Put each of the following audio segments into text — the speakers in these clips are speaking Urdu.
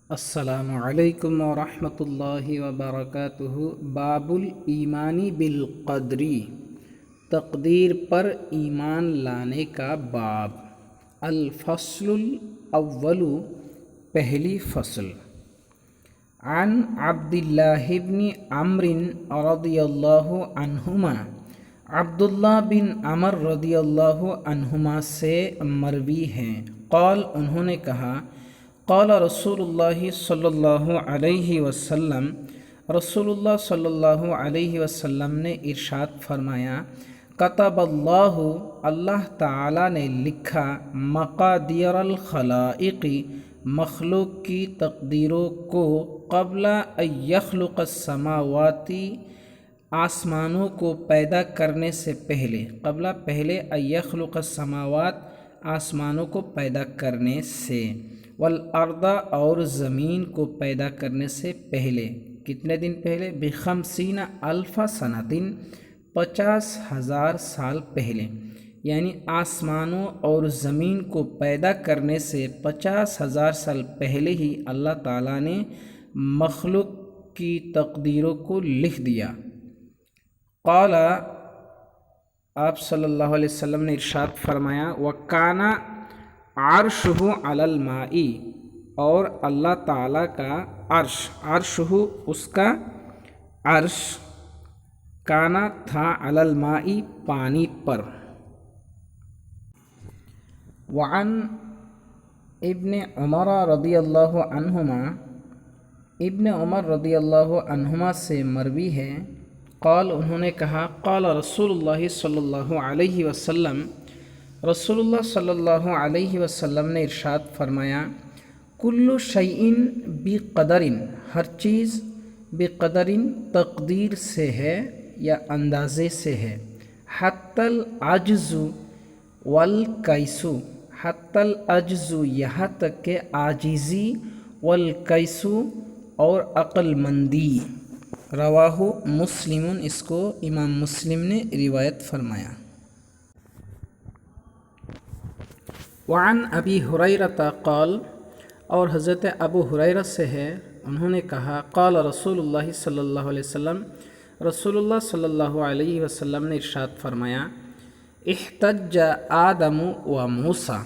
السلام علیکم ورحمۃ اللہ وبرکاتہ۔ باب الایمانی بالقدری، تقدیر پر ایمان لانے کا باب۔ الفصل الاول، پہلی فصل۔ عن عبد اللہ بن عمرو رضی اللہ عنہما، عبداللہ بن عمر رضی اللہ عنہما سے مروی ہیں، قال انہوں نے کہا، قال رسول اللہ صلی اللہ علیہ وسلم، رسول اللہ صلی اللہ علیہ وسلم نے ارشاد فرمایا، کتب اللہ، اللہ تعالی نے لکھا، مقادیر الخلائق، مخلوق کی تقدیروں کو، قبل ان یخلق السماوات، آسمانوں کو پیدا کرنے سے پہلے، پہلے ان یخلق السماوات، آسمانوں کو پیدا کرنے سے، والارض، اور زمین کو پیدا کرنے سے پہلے، کتنے دن پہلے؟ بخمسین الف سنۃ، 50,000 سال پہلے، یعنی آسمانوں اور زمین کو پیدا کرنے سے 50,000 سال پہلے ہی اللہ تعالیٰ نے مخلوق کی تقدیروں کو لکھ دیا۔ قال، آپ صلی اللہ علیہ وسلم نے ارشاد فرمایا، وَكَانَ عَرْشُهُ عَلَى الْمَاءِ، اور اللہ تعالیٰ کا عرشہ، اس کا عرش، کانا تھا، علی الماء، پانی پر۔ وعن ابن عمر رضی اللہ عنہما، ابن عمر رضی اللہ عنہما سے مروی ہے، قال انہوں نے کہا، قال رسول اللہ صلی اللہ علیہ وسلم، رسول اللہ صلی اللہ علیہ وسلم نے ارشاد فرمایا، کل شیء بقدر، ہر چیز بقدر، تقدیر سے ہے یا اندازے سے ہے، حتی العجز والکیس، حتی العجز، یہاں تک کہ عاجزی، والکیس، اور عقل مندی۔ رواہ مسلم، اس کو امام مسلم نے روایت فرمایا۔ وعن ابی ہریرہ قال، اور حضرت ابو ہریرہ سے ہے، انہوں نے کہا، قال رسول اللہ صلی اللہ علیہ وسلم، رسول اللہ صلی اللہ علیہ وسلم نے ارشاد فرمایا، احتج آدم و موسیٰ،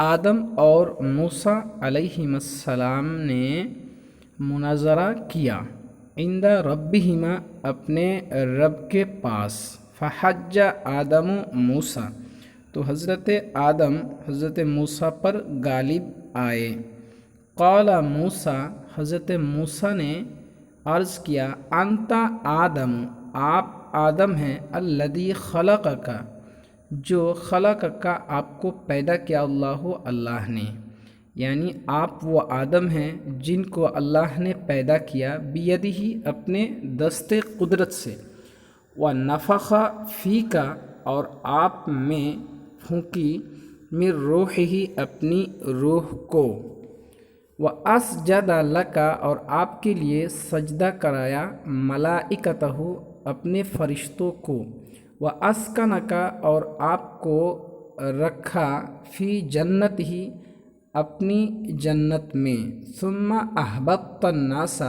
آدم اور موسیٰ علیہم السلام نے مناظرہ کیا، عند ربہما، اپنے رب کے پاس، فحج آدم موسیٰ، تو حضرت آدم حضرت موسیٰ پر غالب آئے، قال موسیٰ، حضرت موسیٰ نے عرض کیا، انت آدم، آپ آدم ہیں، الذی خلقک، جو خلقک، آپ کو پیدا کیا، اللہ نے، یعنی آپ وہ آدم ہیں جن کو اللہ نے پیدا کیا، بیدہ، اپنے دست قدرت سے، ونفخ فیک، اور آپ میں پھونکی، من روحہ، اپنی روح کو، واسجد لک، اور آپ کے لیے سجدہ کرایا، ملائکتہ، اپنے فرشتوں کو، واسکنک، اور آپ کو رکھا، فی جنت ہی، اپنی جنت میں، ثم احبطت الناس،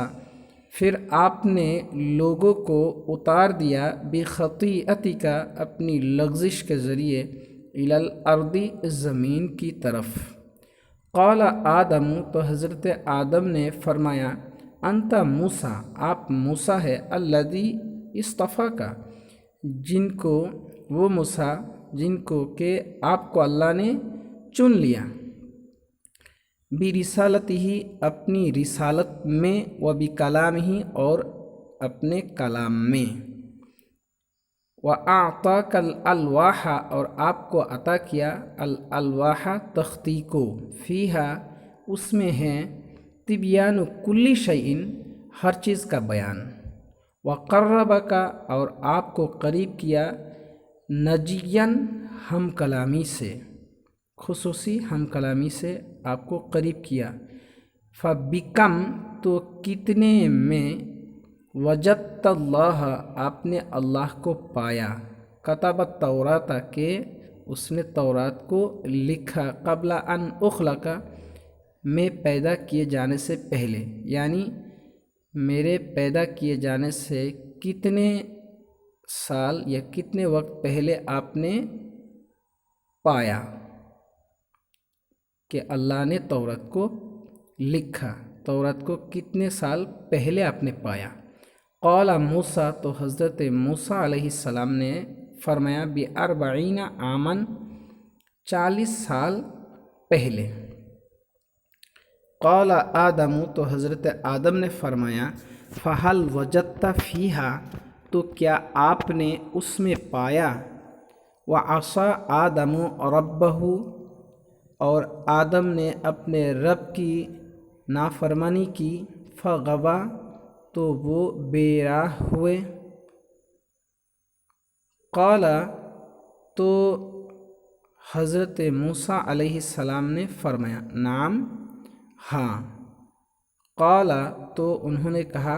پھر آپ نے لوگوں کو اتار دیا، بخطیئتک، اپنی لغزش کے ذریعے، الی الارض، زمین کی طرف۔ قال آدم، تو حضرت آدم نے فرمایا، انت موسیٰ، آپ موسیٰ ہے، الذی اصطفاک، جن کو، وہ موسیٰ جن کو کہ آپ کو اللہ نے چن لیا، برسالتہ، اپنی رسالت میں، وبکلامہ، اور اپنے کلام میں، وَأَعْطَاكَ الْأَلْوَاحَ، اور آپ کو عطا کیا، الْأَلْوَاحَ، تختی کو، فیہا، اس میں ہے، تبیان کل شیء، ہر چیز کا بیان، وَقَرَّبَكَ، اور آپ کو قریب کیا، نجیاً، ہم کلامی سے، خصوصی ہم کلامی سے آپ کو قریب کیا، فَبِكَمْ، تو کتنے میں، وجدت اللہ، آپ نے اللہ کو پایا، کتب التوراۃ، کہ اس نے تورات کو لکھا، قبل ان اخلق، میں پیدا کیے جانے سے پہلے، یعنی میرے پیدا کیے جانے سے کتنے سال یا کتنے وقت پہلے آپ نے پایا کہ اللہ نے تورات کو لکھا، تورات کو کتنے سال پہلے آپ نے پایا۔ قال موسیٰ، تو حضرت موسیٰ علیہ السلام نے فرمایا ب40 عاماً، 40 سال پہلے۔ قال آدم، تو حضرت آدم نے فرمایا فہل وجدت فیہا، تو کیا آپ نے اس میں پایا، وعصا آدم ربہ، اور آدم نے اپنے رب کی نافرمانی کی، فغوا، تو وہ بے راہ ہوئے۔ قال، تو حضرت موسیٰ علیہ السلام نے فرمایا نعم، ہاں۔ قال، تو انہوں نے کہا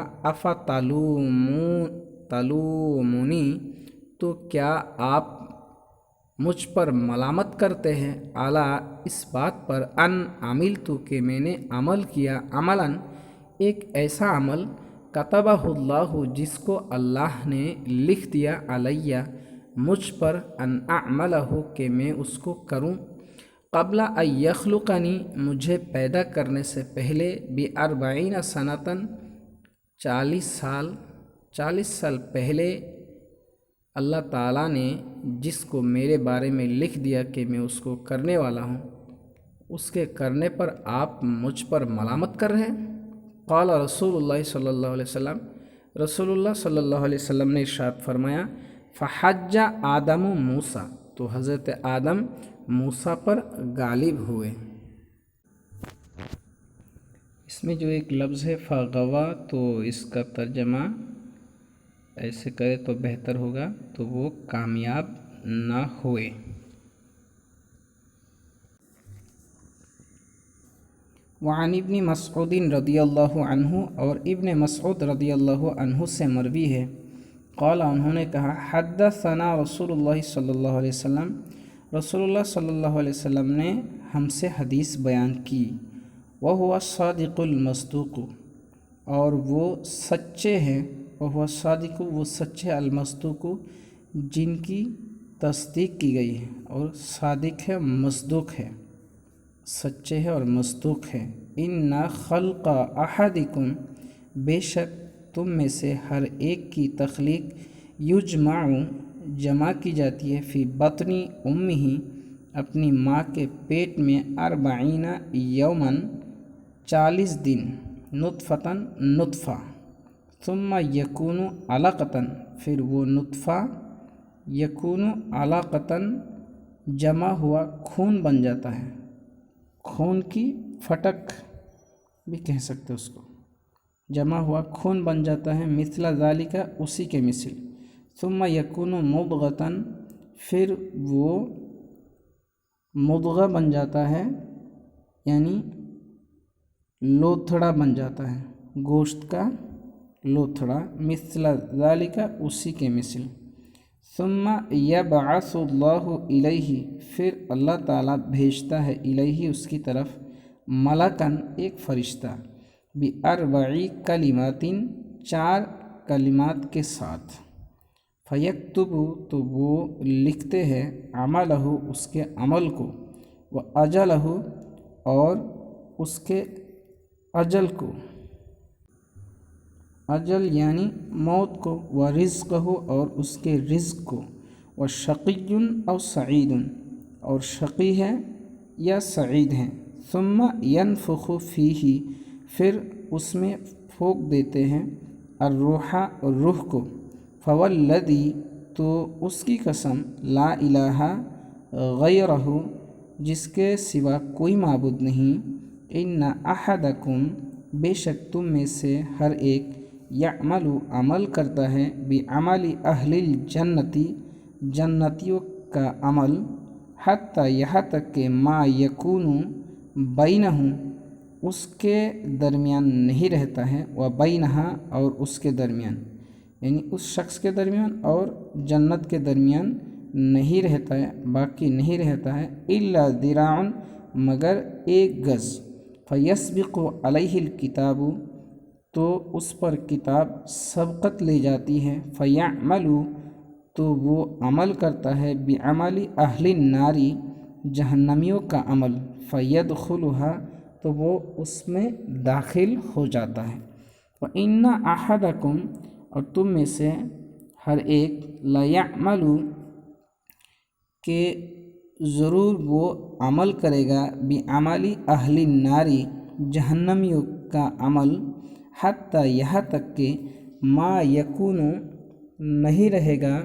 تلومونی، تو کیا آپ مجھ پر ملامت کرتے ہیں، اعلیٰ، اس بات پر، ان عملت، کہ میں نے عمل کیا، عملاً، ایک ایسا عمل، کتبہ اللہ، جس کو اللہ نے لکھ دیا، علیہ، مجھ پر، ان اعملہ، کہ میں اس کو کروں، قبل ان یخلقنی، مجھے پیدا کرنے سے پہلے، ب40 سنۃ، 40 سال پہلے اللہ تعالیٰ نے جس کو میرے بارے میں لکھ دیا کہ میں اس کو کرنے والا ہوں، اس کے کرنے پر آپ مجھ پر ملامت کر رہے ہیں۔ قال رسول اللہ صلی اللہ علیہ وسلم، رسول اللہ صلی اللہ علیہ وسلم نے ارشاد فرمایا فحج آدم موسیٰ، تو حضرت آدم موسیٰ پر غالب ہوئے۔ اس میں جو ایک لفظ ہے فغوا، تو اس کا ترجمہ ایسے کرے تو بہتر ہوگا، تو وہ کامیاب نہ ہوئے۔ وعن ابن مسعود رضی اللہ عنہ، اور ابن مسعود رضی اللہ عنہ سے مروی ہے، قال، انہوں نے کہا حدثنا رسول اللہ صلی اللہ علیہ وسلم، رسول اللہ صلی اللہ علیہ وسلم نے ہم سے حدیث بیان کی، وہو الصادق المصدوق، اور وہ سچے ہیں، وہو الصادق، وہ سچے، المصدوق، جن کی تصدیق کی گئی ہے، اور صادق ہے، مصدوق ہے، سچے ہے اور مصدوق ہے۔ ان خلق احدکم، بے شک تم میں سے ہر ایک کی تخلیق، یجمع، جمع کی جاتی ہے، فی بطن امہ، اپنی ماں کے پیٹ میں، 40 یوماً، 40 دن، نطفۃً، نطفہ، ثم یکون علقۃً، پھر وہ نطفہ، یکون علقۃً، جمع ہوا خون بن جاتا ہے، خون کی پھٹک بھی کہہ سکتے اس کو، جمع ہوا خون بن جاتا ہے، مثل ذالک، اسی کے مثل، ثم یکون مضغۃً، پھر وہ مضغہ بن جاتا ہے، یعنی لوتھڑا بن جاتا ہے، گوشت کا لوتھڑا، مثل ذالک، اسی کے مثل، ثم یبعث اللہ الیہ، پھر اللہ تعالیٰ بھیجتا ہے، الیہ، اس کی طرف، ملکن، ایک فرشتہ، ب40 کلمات، 4 کلمات کے ساتھ، فیکتب، تو وہ لکھتے ہیں، عملہ، اس کے عمل کو، واجلہ، اور اس کے اجل کو، اجل یعنی موت کو، ورزقہ، اور اس کے رزق کو، وشقی او سعید، اور شقی ہے یا سعید ہیں، ثم ینفخ فیہ، پھر اس میں پھونک دیتے ہیں، الروح، روح کو، فوالذی، تو اس کی قسم، لا الہ غیرہ، جس کے سوا کوئی معبود نہیں، ان احدکم، بے شک تم میں سے ہر ایک، یعمل، عمل کرتا ہے، بعمل اہل الجنت، جنتیوں کا عمل، حتی، یہاں تک کہ، ما یکون بینہ، اس کے درمیان نہیں رہتا ہے، وبینہا، اور اس کے درمیان، یعنی اس شخص کے درمیان اور جنت کے درمیان نہیں رہتا ہے، باقی نہیں رہتا ہے، الا ذراع، مگر 1 گز، فیسبق علیہ الکتاب، تو اس پر کتاب سبقت لے جاتی ہے، فیعمل، تو وہ عمل کرتا ہے، بعمل اہل النار، جہنمیوں کا عمل، فیدخلھا، تو وہ اس میں داخل ہو جاتا ہے۔ وَإِنَّ أَحَدَكُمْ، اور تم میں سے ہر ایک، لَيَعْمَلُ، کہ ضرور وہ عمل کرے گا، بعمل اہل النار، جہنمیوں کا عمل، حتیٰ یہاں تک کہ ما یکون، نہیں رہے گا،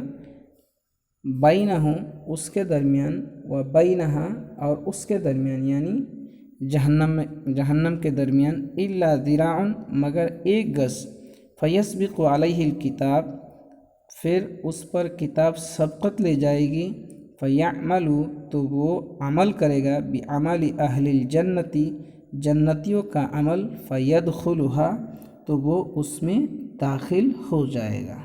بینہ، اس کے درمیان، و بینہا، اور اس کے درمیان یعنی جہنم کے درمیان، الا ذراع، مگر ایک گز، فیسبق علیہ الکتاب، پھر اس پر کتاب سبقت لے جائے گی، فیعمل، تو وہ عمل کرے گا، بعمل اہل الجنت، جنتیوں کا عمل، فیدخلھا، تو وہ اس میں داخل ہو جائے گا۔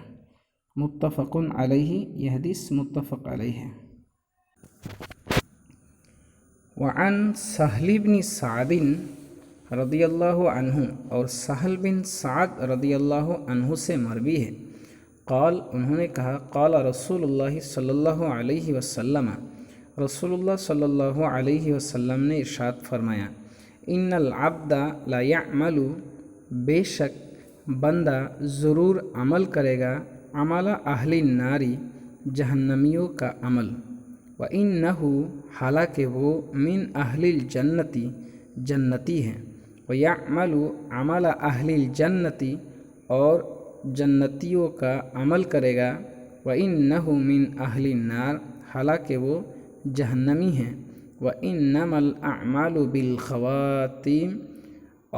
متفق علیہ، یہ حدیث متفق علیہ ہے۔ وعن سہل بن سعد رضی اللہ عنہ، اور سہل بن سعد رضی اللہ عنہ سے مروی ہے، قال، انہوں نے کہا، قال رسول اللہ صلی اللہ علیہ وسلم، رسول اللہ صلی اللہ علیہ وسلم نے ارشاد فرمایا، ان العبد لا يعمل، بے شک بندہ ضرور عمل کرے گا، عمل اہل النار، جہنمیوں کا عمل، وَإِنَّهُ، حالانکہ وہ، من اہل الجنت، جنتی ہیں، وَيَعْمَلُ عمل اہل الجنت، اور جنتیوں کا عمل کرے گا، وَإِنَّهُ من اہل النار، حالانکہ وہ جہنمی ہیں، وَإِنَّمَا الْأَعْمَالُ بِالْخَوَاتِيمِ،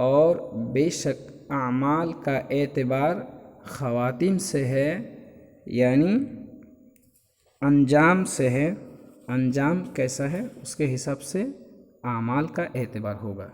اور بے شک اعمال کا اعتبار خواتیم سے ہے، یعنی انجام سے ہے، انجام کیسا ہے اس کے حساب سے اعمال کا اعتبار ہوگا۔